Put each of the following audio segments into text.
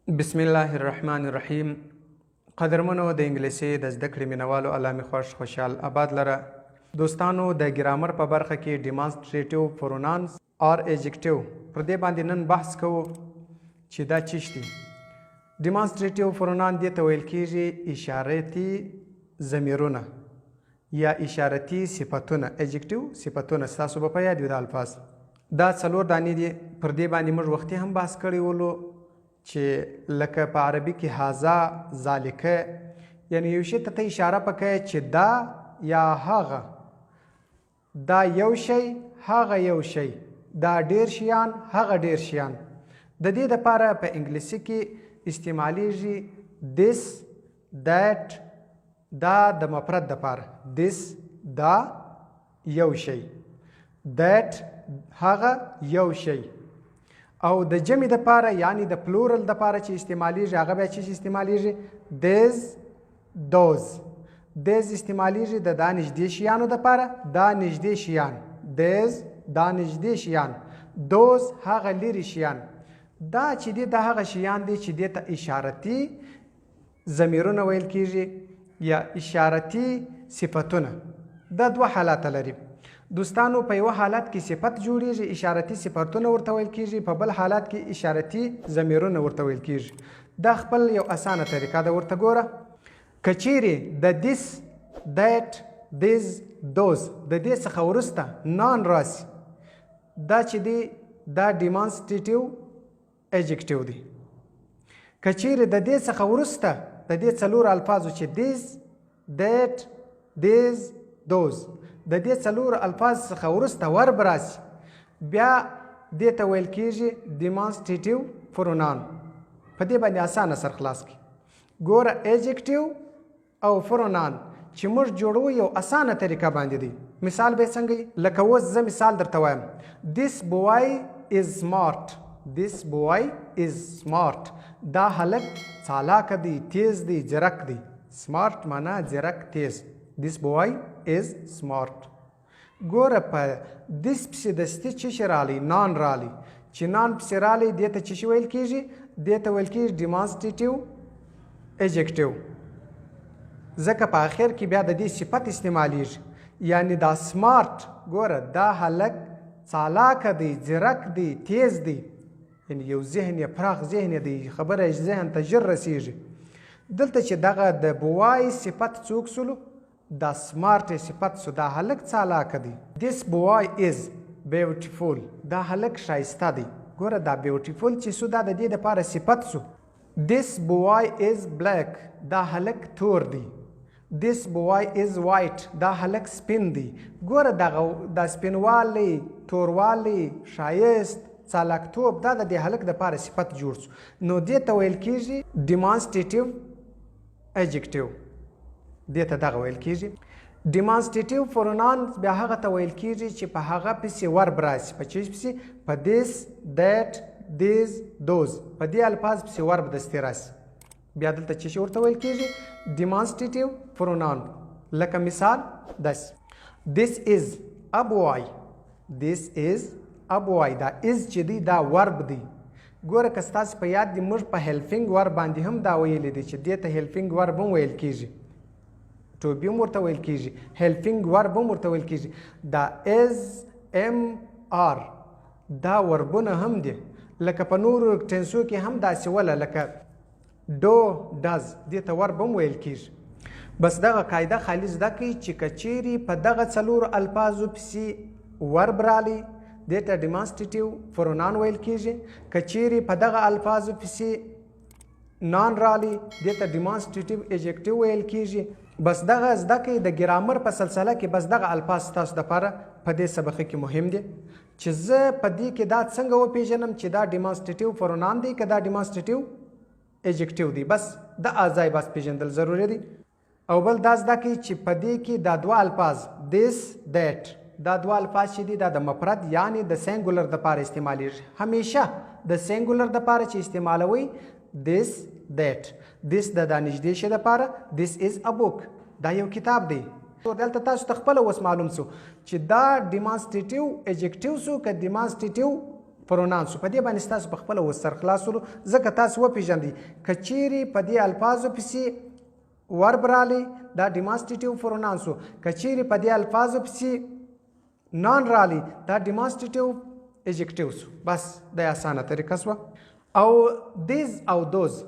بسم الله الرحمن الرحیم. قدرمنو د انګلیسي د زده کړې مینوالو الله مې خوشحال آباد لره. دوستانو د ګرامر په برخه کې ډیمانسټریټیو پرونانس اور ایجکټیو پر دې باندې نن بحث کوو چې دا څه دي. ډیمانسټریټیو پرونان دې ته ویل کېږي اشارتي ضمیرونه یا اشارتي صفتونه. ایجکټیو صفتونه ستاسو به په یاد وي دا الفاظ. دا څلور دانې دي. پر دې باندې موږ وختي هم بحث کړی ولو چې لکه په عربي کې هذا ذالکه یعنی یو شي ته اشاره پکې چې دا یا هغه، دا یو شی هغه یو شی، دا ډیر شیان هغه ډیر شیان. د دې لپاره په انګلیسي کې استعمالیږي this that. دا د مفرد لپاره this دا یو شی، that هغه یو شی. او د جمع د پاره یعنی د پلورل د پاره چې استعمالیږي هغه بیا چې استعمالیږي these those. these استعمالیږي د دا نږدې شیانو د پاره، دا نږدې شیان these دا نږدې شیان، those هغه لرې شیان. دا چې دی د هغه شیان دی چې دی ته اشارتي ضمیرونه ویل کېږي یا اشارتي صفتونه. دا دوه حالات لري دوستانو. په یو حالت کې صفت جوړیږي اشارتي صفتونه ورته ویل کېږي، په بل حالت کې اشارتي ضمیرونه ورته ویل کېږي. دا خپل یو اسانه طریقه ده. ورته ګوره که چیرې د this that these those د دې څخه وروسته نان راسي، دا چې دی دا ډیمانسټریټیو ایجکټیو دی. که چیرې د دې څخه وروسته د دې څلور الفاظو چې this that these those د دې څلور الفاظ څخه وروسته ورب راسي، بیا دې ته ویل کېږي ډیمانسټریټیو پرونان. په دې باندې اسانه سر خلاص کړي. ګوره ایجکټیو او پرونان چې موږ جوړو یو اسانه طریقه باندې دی. مثال به څنګه لکه اوس زه مثال درته وایم this boy is smart. this boy is smart. دا هلک چالاک دی، تیز دی، ځیرک دی. smart معنا ځیرک، تیز. this boy is smart. ګوره په this پسې دستي څه شی رالی؟ نان رالی. چې نان پسې رالی دې ته څه شی ویل کېږي؟ دې ته ویل کېږي ډیمانسټریټیو ایجکټیو. ځکه په آخر کې بیا د دې صفت استعمالیږي یعنی دا سمارټ. ګوره دا هلک چالاکه دی، ځیرک دی، تیز دی، یعنی یو ذهن یې پراخ ذهن دی، خبره ذهن ته ژر رسیږي. دلته چې دغه د بوای صفت څوک سولو؟ دا سمارټ صفت سو، دا هلک چالاکه دی. this boy is beautiful. دا هلک ښایسته دی. ګوره دا بیوټیفول چې سو دا د دې دپاره صفت سو. this boy is black. دا هلک تور دی. this boy is white. دا هلک سپین دی. ګوره دا سپینوالی، توروالی، ښایست، چالاکتوب دا د دې هلک دپاره صفت جوړ سو. نو دې ته ویل کېږي ډیمانسټریټیو ایجکټیو. دې ته دغه ویل کېږي. ډیمانسټریټیو پرونان بیا هغه ته ویل کېږي چې په هغه پسې ورب راسي. په چیز پسې؟ په this that these those په دې الفاظ پسې ورب دستي راسي. بیا دلته چې شي ورته ویل کېږي ډیمانسټریټیو پرونان. لکه مثال داسې this is a boy. this is a boy. دا is چې دی دا ورب دی. ګوره که ستاسو په یاد دي موږ په هیلپینګ ورب باندې هم دا ویلی دی چې دې ته هیلپینګ ورب هم ویل کېږي، to be هم ورته ویل کېږي، هیلپینګ ورب هم ورته ویل کېږي. دا is am are دا وربونه هم دي. لکه په نورو ټنسو کې هم داسې وله لکه do does دې ته ورب هم ویل کېږي. بس دغه قاعده خالي زده کړئ چې که چیرې په دغه څلورو الفاظو پسې ورب رالی دې ته ډیمانسټریټیو پرونان ویل کېږي. که چیرې په دغه الفاظو پسې نان رالی دې ته ډیمانسټریټیو ایجکټیو ویل کېږي. بس دغه زده کړئ. د ګرامر په سلسله کې بس دغه الفاظ ستاسو دپاره په دې سبقه کې مهم دي چې زه په دې کې دا څنګه وپېژنم چې دا ډیمانسټریټیو پرونان دی که دا ډیمانسټریټیو ایجکټیو دی. بس د ځای بس پېژندل ضروري دی. او بل دا زده کړئ چې په دې کې دا دوه الفاظ this that دا دوه الفاظ چې دي دا د مفرد یعنی د سینګولر دپاره استعمالیږي. همیشه د سینګولر دپاره چې استعمالوئ this that. this د دا نږدې شي دپاره this is a book. دا یو کتاب دی. دلته تاسو ته خپله اوس معلوم سو چې دا ډیمانسټریټیو ایجکټیو سو که ډیمانسټریټیو پرونانسو. په دې باندې ستاسو په خپله اوس سرخلاصولو ځکه تاسو وپېژندئ که چیرې په دې الفاظو پسې ورب رالی دا ډیمانسټریټیو پرونانسو، که چیرې په دې الفاظو پسې نان رالی دا ډیمانسټریټیو ایجکټیو سو. بس دا اسانه طریقه سوه. او دیز او دوز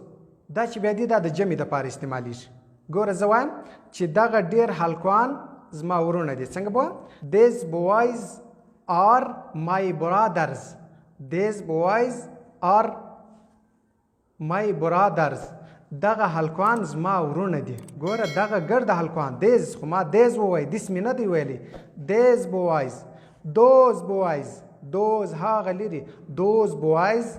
دا چې بیا دي دا د جمع دپاره استعمالیږي. ګوره زه وایم چې دغه ډېر هلکان زما ورونه دي. څنګه به وایم؟ دیز بوایز آر مای برادرز. دیز بوایز آر مای برادرز. دغه هلکان زما ورونه دي. ګوره دغه ګرد هلکان دیز خو ما دیز ووایي دیس مې نه دی ویلی. دیز بوایز. دوز بوایز. دوز هغه لري. دوز بوایز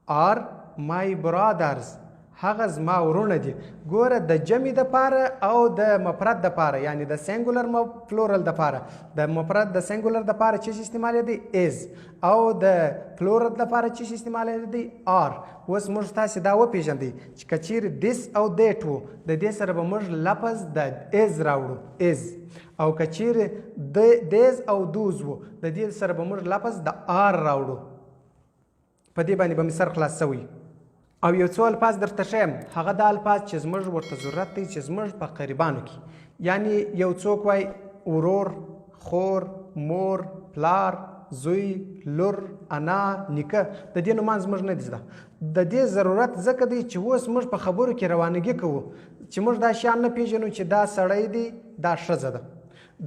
آر مای برادرز. هغه زما ورونه دي. ګوره د جمع دپاره او د مفرد دپاره یعنی د سینګولر فلورل دپاره د مفرد د سینګولر دپاره چې استعمالیدی از او د فلورل دپاره چې استعمالیدی آر. اوس موږ تاسې دا وپېژندئ چې که چیرې دیس او دیټ و د دې سره به موږ لفظ د از راوړو از، او که چیرې دیز او دوز و د دې سره به موږ لفظ د آر راوړو. په دې باندې به مې سر خلاص شوی. او یو څو الفاظ درته ښیم هغه دا الفاظ چې زموږ ورته ضرورت دی چې زموږ په قریبانو کې یعنی یو څوک وای ورور، خور، مور، پلار، زوی، لور، انا، نیکه د دې نومان زموږ نه دي زده. د دې ضرورت ځکه دی چې اوس موږ په خبرو کې روانګي کوو چې موږ دا شیان نه پېژنو چې دا سړی دی دا ښځه ده،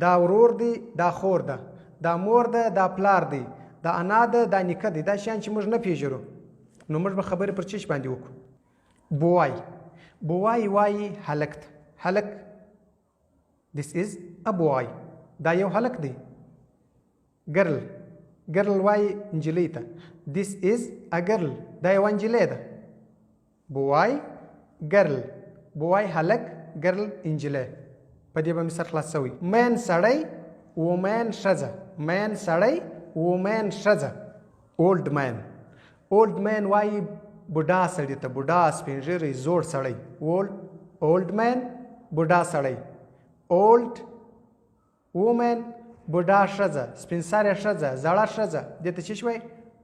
دا ورور دی دا خور ده، دا مور ده دا پلار دی، دا انا ده دا نیکه دی. دا شیان چې موږ نه پېژنو نو موږ به خبرې پر چیش باندې وکړو. بوای بوای وایي هلک ته. هلک this is a boy. دا یو هلک دی. ګرل ګرل وایي نجلۍ ته. this is a girl. دا یو نجلۍ ده. بوای ګرل. بوای هلک ګرل نجلۍ. په دې به مې سر خلاص شوی. مین سړی وومین ښځه. مین سړی وومین ښځه. اولډ مین. اولډ مین وایي بوډا سړي ته. بوډا سپین ږیری زوړ سړی. اولډ مین بوډا سړی. اولډ وومین بوډا ښځه، سپین سرې ښځه، زړه ښځه. دې ته څه شوی؟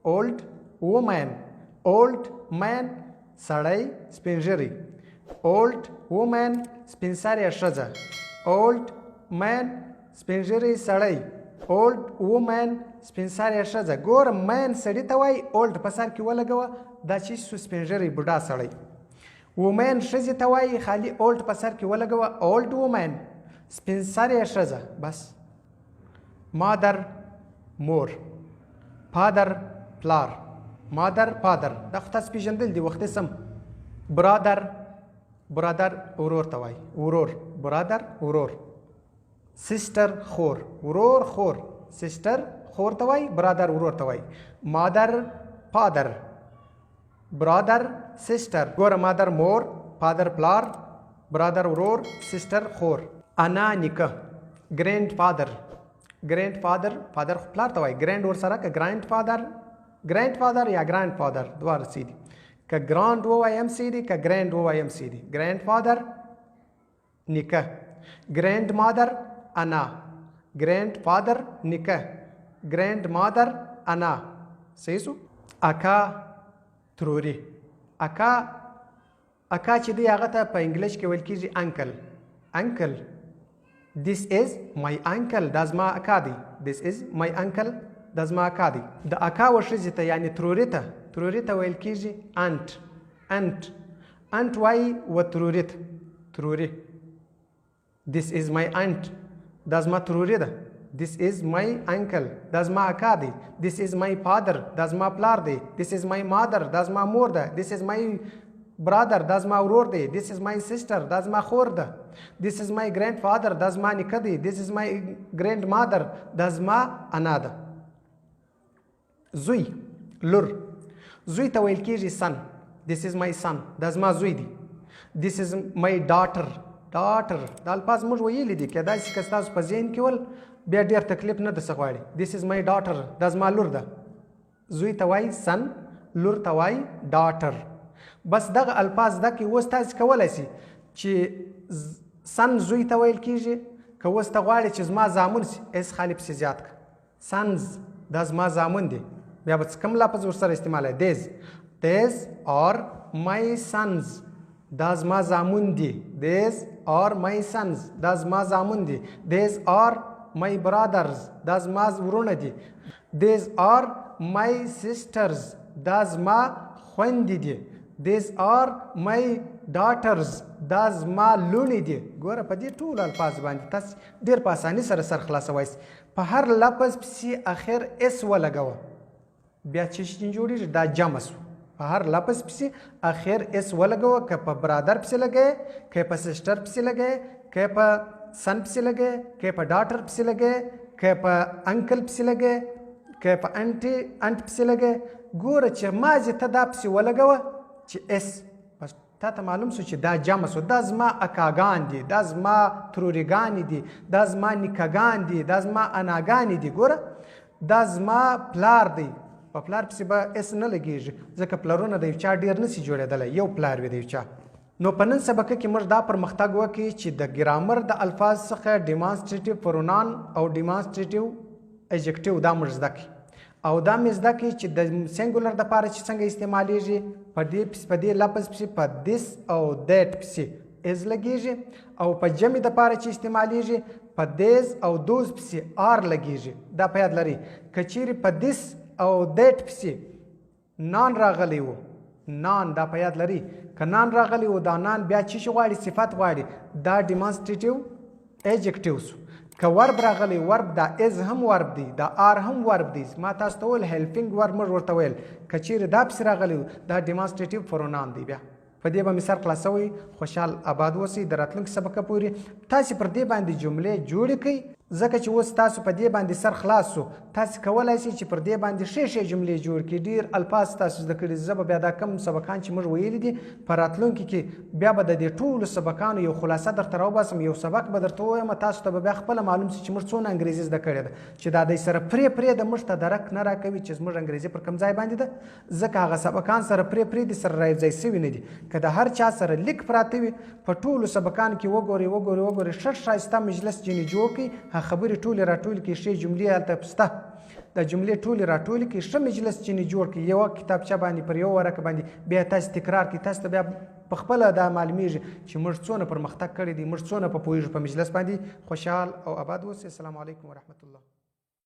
اولډ وومین. اولډ مین سړی سپین ږیری. اولډ وومین سپین سرې ښځه. اولډ مین سپین ږیری سړی. اولډ وومین سپین سرې ښځه. ګوره مین سړي ته وایي اولډ په سر کې ولګوه دا چې سو سپین ږیری بوډا سړی. وومین ښځې ته وایي خالي اولډ په سر کې ولګوه اولډ وومین سپین سرې ښځه. بس. مادر مور. پادر پلار. مادر پادر دا خو تاسو پېژندل دي وختې سم. برادر برادر ورور ته وایي. ورور برادر ورور. سیسټر خور. ورور خور. سیسټر خور ته وایي. برادر ورور ته وایي. مادر پادر. برادر سیسټر. ګوره مادر مور، پادر پلار، برادر ورور، سیسټر خور. انا نیکه. ګرینډ فادر. ګرینډ فادر فادر خو پلار ته وایي. ګرینډ ورسره که ګرینډ فادر ګرینډ فادر یا ګرانډ فادر دواړه سی دي. که ګرانډ ووایم سی دي که ګرینډ ووایم سی دي. ګرینډ فادر نیکه. ګرینډ مادر انا. ګرینډ فادر نیکه. ګرینډ مادر انا. صحیح سو. اکا تروري. اکا اکا چې دی هغه ته په انګلیش کې ویل کېږي انکل. انکل. This is my uncle. دا زما اکا دی. This is my uncle. دا زما اکا دی. د اکا و ښځې ته یعنې تروري ته تروري ته ویل کېږي انټ. انټ. انټ وایي و تروري ته. تروري. This is my aunt. دا زما تروري ده. This is my uncle. دا زما اکا دی. This is my father. دا زما پلار دی. This is my mother. دا زما مور ده. This is my brother. دا زما ورور دی. This is my sister. دا زما خور ده. This is my grandfather. دا زما نیکه دی. This is my grandmother. دا زما انا ده. زوی لور. زوی ته ویل کېږي son. This is my son. دا زما زوی دی. This is my daughter. daughter. دا الفاظ موږ ویلي دي. کېدای شي که ستاسو په ذهن کې ول بیا ډېر تکلیف نه درڅه غواړي. This is my daughter. دا زما لور ده. زوی ته وایي son. لور ته وایي daughter. بس دغه الفاظ زده کړئ. اوس تاسې کولی شي چې son زوی ته ویل کېږي. که اوس ته غواړې چې زما زامن شي اس خالي پسې زیات کړه. sons دا زما زامن دي. بیا به کوم لفظ ورسره استعمالوي these are my sons دا زما زامن دي these are my sons دا زما زامن دي these are my brothers دا زما ورونه دي these are my sisters دا زما خویندې دي these are my daughters دا زما لوڼې دي. ګوره په دې ټولو الفاظ باندې تاسو ډېر په اسانۍ سره سر خلاصوئ. په هر لفظ پسې اخر اس ولګوه بیا چې شي جوړېږي دا جمع سو. په هر لفظ پسې اخر اس ولګوه که په برادر پسې لګوې که په سسټر پسې لګوې که په سن پسې لګوې که په ډاټر پسې لګوې که په انکل پسې لګوې که په انټ پسې لګوې. ګوره چې ماضي ته دا پسې ولګوه چې اس بس تا ته معلوم سو چې دا جمع سو. دا زما اکاګان دي دا زما ترورګانې دي دا زما نیکګان دي دا زما اناګانې دي. ګوره دا زما پلار دی په پلار پسې به اس نه لګېږي ځکه پلرونه د یو چا ډېر نسي جوړېدلی یو پلار وي د یو چا. نو په نن سبقه کې موږ دا پرمختګ وکړي چې د ګرامر د الفاظ څخه ډیمانسټریټیو پرونان او ډیمانسټریټیو ایجکټیو دا موږ زده کړي او دا مې زده کړي چې د سینګولر دپاره چې څنګه استعمالیږي په دې لفظ پسې په this او that پسې از لګېږي او په جمع دپاره چې استعمالیږي په these او those پسې آر لګېږي. دا په یاد لرئ که چیرې په this او دیټ پسې نان راغلی و نان دا په یاد لري که نان راغلی و دا نان بیا چې شي غواړي صفت غواړي دا ډیمانسټریټیو ایجکټیو سو. که ورب راغلی ورب دا از هم ورب دی دا آر هم ورب دی. ما تاسو ته ویل هیلپینګ ورب موږ ورته ویل که چیرې دا پسې راغلی و دا ډیمانسټریټیو پرونان دی. بیا په دې به مې سر خلاصوئ. خوشحال آباد اوسئ. د راتلونکي سبقه پورې تاسې پر دې باندې جملې جوړې کړئ ځکه چې اوس تاسو په دې باندې سر خلاص سو. تاسو کولی شئ چې پر دې باندې ښې جملې جوړ کړئ. ډېر الفاظ تاسو زده کړي. زه به بیا دا کم سبقان چې موږ ویلي دي په راتلونکي کې بیا به د دې ټولو سبقانو یو خلاصه درته راوباسم. یو سبق به درته ووایم تاسو ته به بیا خپله معلوم شي چې موږ څونه انګریزي زده کړې ده چې دا دی سره پرې د موږ ته درک نه راکوي چې زموږ انګریزي پر کوم ځای باندې ده ځکه هغه سبقان سره پرې دي سره رایوځای سوي نه دي. که د هر چا سره لیک پراته وي په ټولو سبقانو کې وګورئ ښه ښایسته مجلس ځینې جوړ کړئ. هغه خبرې ټولې راټولې کړئ ښې جملې هلته شته د جملې ټولې راټولې کړئ ښه مجلس ځینې جوړ کړئ یوه کتابچه باندې پر یوه ورقه باندې بیا تاسې تکرار کړئ. تاسو ته بیا په خپله دا معلومیږي چې موږ څونه پرمختګ کړی دی موږ څونه په پوهېږو په مجلس باندې. خوشحال او آباد اوسئ. السلام علیکم ورحمت الله.